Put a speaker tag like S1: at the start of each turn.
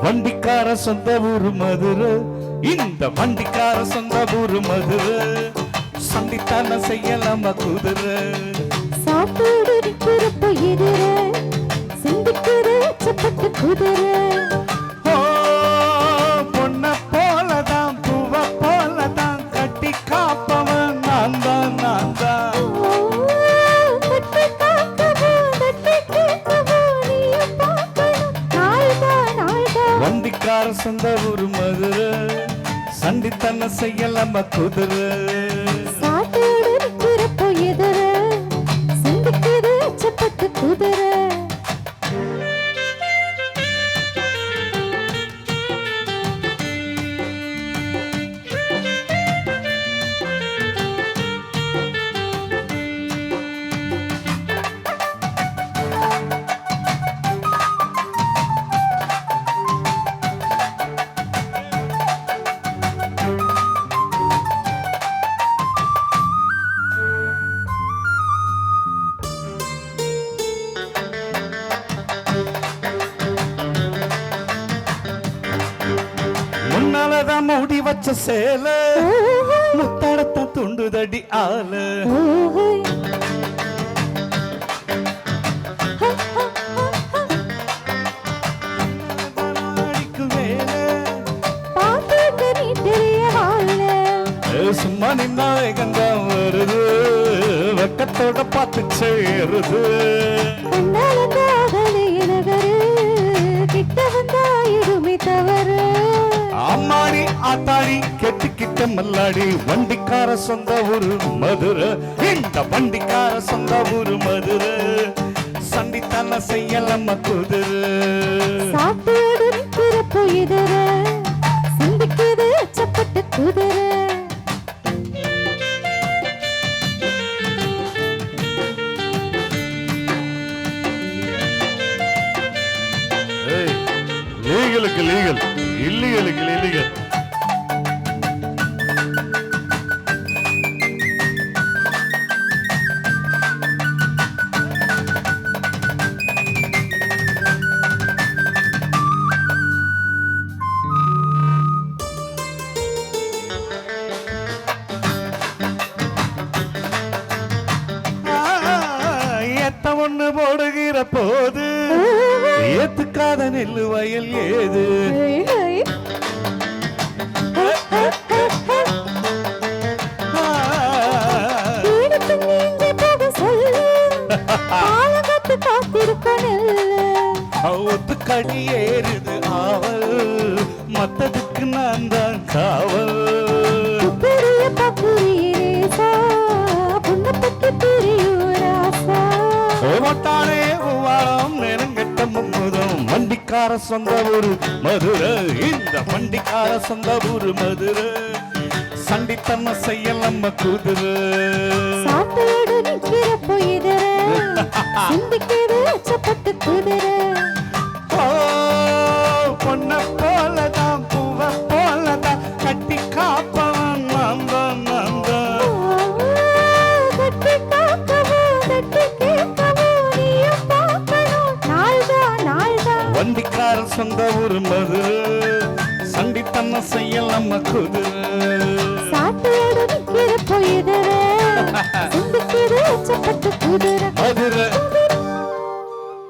S1: வண்டிக்கார சொந்த ஊரு மதுரை, இந்த வண்டிக்கார சொந்த ஊரு மதுரை, சண்டித்தான செய்யலாமா குதிரை,
S2: சாப்பாடு நிற்கிறப்ப எதிர சிந்திக்கிற சப்பட்டு குதிரை,
S1: பொண்ண போலதான் பூவ போலதான் கட்டி காப்பவன் நான் தான் நான் தான். வண்டிக்கார சொந்த ஊரு மதுரை, சண்டித்தன செய்யலாம குதிரை,
S2: சாப்பாடு நிற்கிறப்ப எதிர சிந்திக்கிற சப்பட்டு குதிரை.
S1: முன்னாலதான் மூடி வச்ச சேல முத்தடத்த துண்டுதடி ஆளு, சும்மா நின்னா வேகந்தான் வருது, வெக்கத்தோட பார்த்து சேருது, அம்மாடி ஆத்தாடி கெட்டுக்கிட்ட மல்லாடி. வண்டிக்கார சொந்த ஊரு மதுரை, இந்த வண்டிக்கார சொந்த ஊரு மதுரை, சண்டித்தன செய்யலாம குதிரை,
S2: சாப்பாடு நிற்கிறப்ப எதிர சிந்திக்கிற சப்பட்டு குதிரை.
S1: லீகலுக்கு லீகல், இல்லீகலுக்கு இல்லீகல். எத்த ஒண்ணு போடுகிற போது ஏத்துக்காத நெல்லு வயல் ஏது, ஒத்துக்கடி ஏறுது ஆவல், மத்ததுக்கு நான் தான் காவல், ஓட்டானே வாரம் நெருங்கட்ட மும்முதம். வண்டிக்கார சொந்த ஊரு மதுரை, இந்த வண்டிக்கார சொந்த ஊரு மதுரை, சண்டித்தன செய்யலாம குதிரை,
S2: சாப்பாடு நிற்கிறப்ப எதிர சிந்திக்கிற சப்பட்டு குதிரை,
S1: பொண்ண போலதான் பூவ போலதான் கட்டி காப்பவன் நான் தான் நான் தான். வண்டிக்கார சொந்த ஊரு மதுரை, சண்டித்தன செய்யலாம குதிரை,
S2: சாப்பாடு நிற்கிறப்ப எதிர சிந்திக்கிற சப்பட்டு குதிரை.